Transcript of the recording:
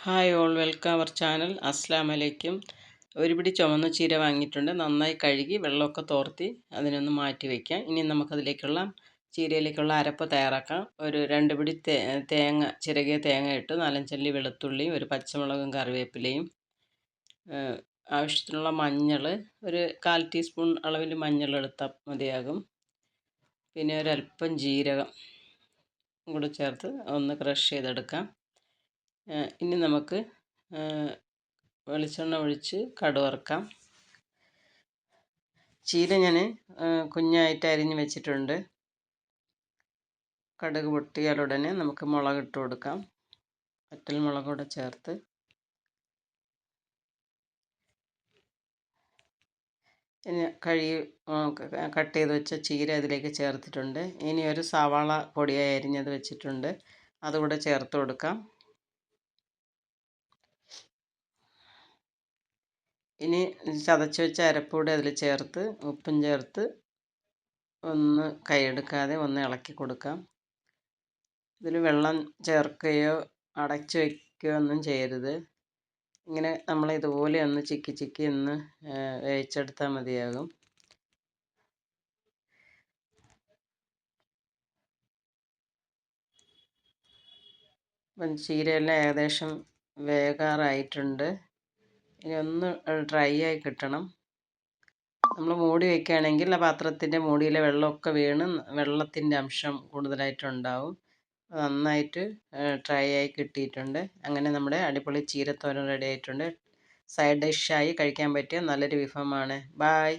Hi all, welcome our channel. അസ്സലാമു അലൈക്കും. ഒരു പിടി ചുവന്ന ചീര വാങ്ങിയിട്ടുണ്ട്. നന്നായി കഴുകി വെള്ളമൊക്കെ തോർത്തി അതിനൊന്ന് മാറ്റി വയ്ക്കാം. ഇനി നമുക്കതിലേക്കുള്ള ചീരയിലേക്കുള്ള അരപ്പ് തയ്യാറാക്കാം. ഒരു 2 പിടി തേങ്ങ, ചിരകിയ തേങ്ങ ഇട്ട് 4-5 അല്ലി വെളുത്തുള്ളിയും ഒരു പച്ചമുളകും കറിവേപ്പിലയും, ആവശ്യത്തിനുള്ള മഞ്ഞൾ, ഒരു 1/4 ടീസ്പൂൺ അളവിൽ മഞ്ഞൾ എടുത്താൽ മതിയാകും. പിന്നെ ഒരല്പം ജീരകം കൂടെ ചേർത്ത് ഒന്ന് ക്രഷ് ചെയ്തെടുക്കാം. ഇനി നമുക്ക് വെളിച്ചെണ്ണ ഒഴിച്ച് കടുക് വറുക്കാം. ചീര ഞാൻ കുഞ്ഞായിട്ട് അരിഞ്ഞ് വെച്ചിട്ടുണ്ട്. കടുക് പൊട്ടിയാലുടനെ നമുക്ക് മുളകിട്ട് കൊടുക്കാം. വറ്റൽ മുളക് കൂടെ ചേർത്ത് ഇനി കട്ട് ചെയ്ത് വെച്ച ചീര അതിലേക്ക് ചേർത്തിട്ടുണ്ട്. ഇനി ഒരു സവാള പൊടിയായി അരിഞ്ഞത് വെച്ചിട്ടുണ്ട്, അതുകൂടെ ചേർത്ത് കൊടുക്കാം. ഇനി ചതച്ച് വെച്ച അരപ്പൂടെ അതിൽ ചേർത്ത് ഉപ്പും ചേർത്ത് ഒന്ന് കൈയെടുക്കാതെ ഒന്ന് ഇളക്കി കൊടുക്കാം. ഇതിൽ വെള്ളം ചേർക്കുകയോ അടച്ചു വയ്ക്കുകയോ ഒന്നും ചെയ്യരുത്. ഇങ്ങനെ നമ്മൾ ഇതുപോലെ ഒന്ന് ചിക്കി ഒന്ന് വേവിച്ചെടുത്താൽ മതിയാകും. അപ്പം ചീരയെല്ലാം ഏകദേശം വേകാറായിട്ടുണ്ട്. ഇനി ഒന്ന് ഡ്രൈ ആയി കിട്ടണം. നമ്മൾ മൂടി വയ്ക്കുകയാണെങ്കിൽ ആ പാത്രത്തിൻ്റെ മൂടിയിലെ വെള്ളമൊക്കെ വീണ് വെള്ളത്തിൻ്റെ അംശം കൂടുതലായിട്ടുണ്ടാവും. നന്നായിട്ട് ഡ്രൈ ആയി കിട്ടിയിട്ടുണ്ട്. അങ്ങനെ നമ്മുടെ അടിപൊളി ചീരത്തോരൻ റെഡി ആയിട്ടുണ്ട്. സൈഡ് ഡിഷായി കഴിക്കാൻ പറ്റിയ നല്ലൊരു വിഭവമാണ്. ബായ്.